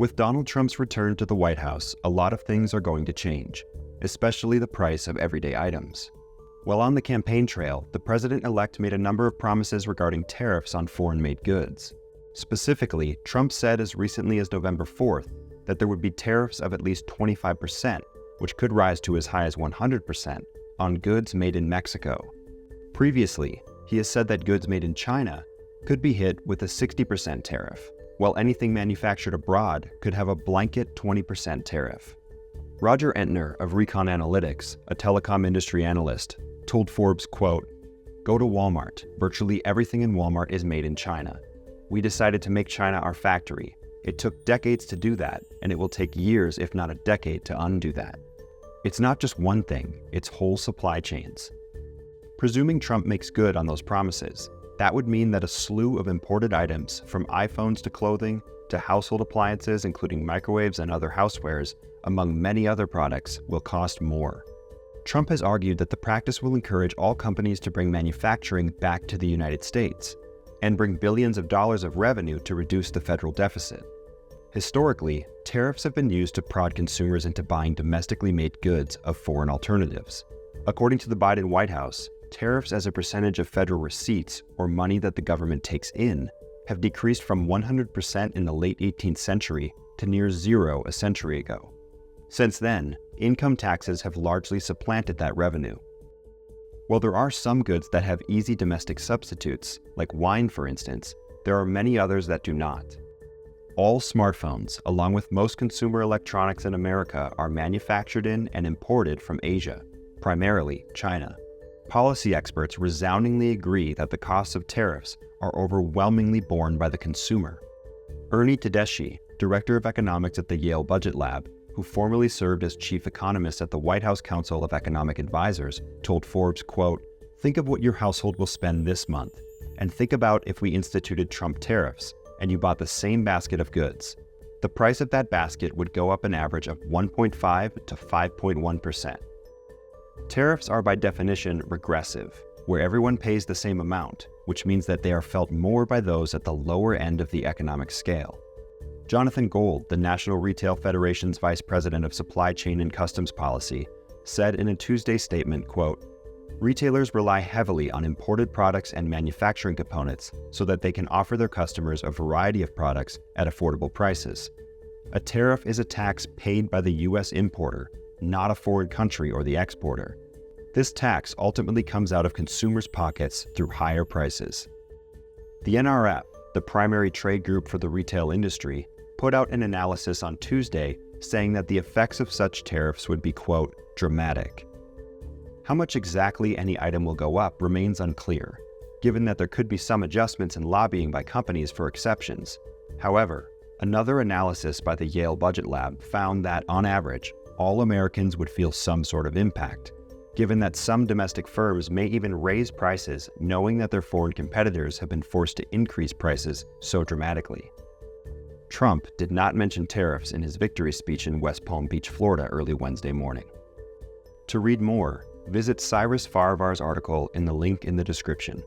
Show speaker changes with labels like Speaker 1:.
Speaker 1: With Donald Trump's return to the White House, a lot of things are going to change, especially the price of everyday items. While on the campaign trail, the president-elect made a number of promises regarding tariffs on foreign-made goods. Specifically, Trump said as recently as November 4th that there would be tariffs of at least 25%, which could rise to as high as 100%, on goods made in Mexico. Previously, he has said that goods made in China could be hit with a 60% tariff, while anything manufactured abroad could have a blanket 20% tariff. Roger Entner of Recon Analytics, a telecom industry analyst, told Forbes, quote, "Go to Walmart. Virtually everything in Walmart is made in China. We decided to make China our factory. It took decades to do that, and it will take years, if not a decade, to undo that. It's not just one thing, it's whole supply chains." Presuming Trump makes good on those promises, that would mean that a slew of imported items, from iPhones to clothing to household appliances, including microwaves and other housewares, among many other products, will cost more. Trump has argued that the practice will encourage all companies to bring manufacturing back to the United States and bring billions of dollars of revenue to reduce the federal deficit. Historically, tariffs have been used to prod consumers into buying domestically made goods of foreign alternatives. According to the Biden White House, tariffs as a percentage of federal receipts, or money that the government takes in, have decreased from 100% in the late 18th century to near zero a century ago. Since then, income taxes have largely supplanted that revenue. While there are some goods that have easy domestic substitutes, like wine for instance, there are many others that do not. All smartphones, along with most consumer electronics in America, are manufactured in and imported from Asia, primarily China. Policy experts resoundingly agree that the costs of tariffs are overwhelmingly borne by the consumer. Ernie Tedeschi, director of economics at the Yale Budget Lab, who formerly served as chief economist at the White House Council of Economic Advisors, told Forbes, quote, "Think of what your household will spend this month, and think about if we instituted Trump tariffs and you bought the same basket of goods. The price of that basket would go up an average of 1.5 to 5.1%. Tariffs are by definition regressive, where everyone pays the same amount, which means that they are felt more by those at the lower end of the economic scale. Jonathan Gold, the National Retail Federation's Vice President of Supply Chain and Customs Policy, said in a Tuesday statement, quote, "Retailers rely heavily on imported products and manufacturing components so that they can offer their customers a variety of products at affordable prices. A tariff is a tax paid by the U.S. importer, not a foreign country or the exporter. This tax ultimately comes out of consumers' pockets through higher prices." The NRF, the primary trade group for the retail industry, put out an analysis on Tuesday saying that the effects of such tariffs would be, quote, "dramatic." How much exactly any item will go up remains unclear, given that there could be some adjustments in lobbying by companies for exceptions. However, another analysis by the Yale Budget Lab found that, on average, all Americans would feel some sort of impact, given that some domestic firms may even raise prices knowing that their foreign competitors have been forced to increase prices so dramatically. Trump did not mention tariffs in his victory speech in West Palm Beach, Florida early Wednesday morning. To read more, visit Cyrus Farivar's article in the link in the description.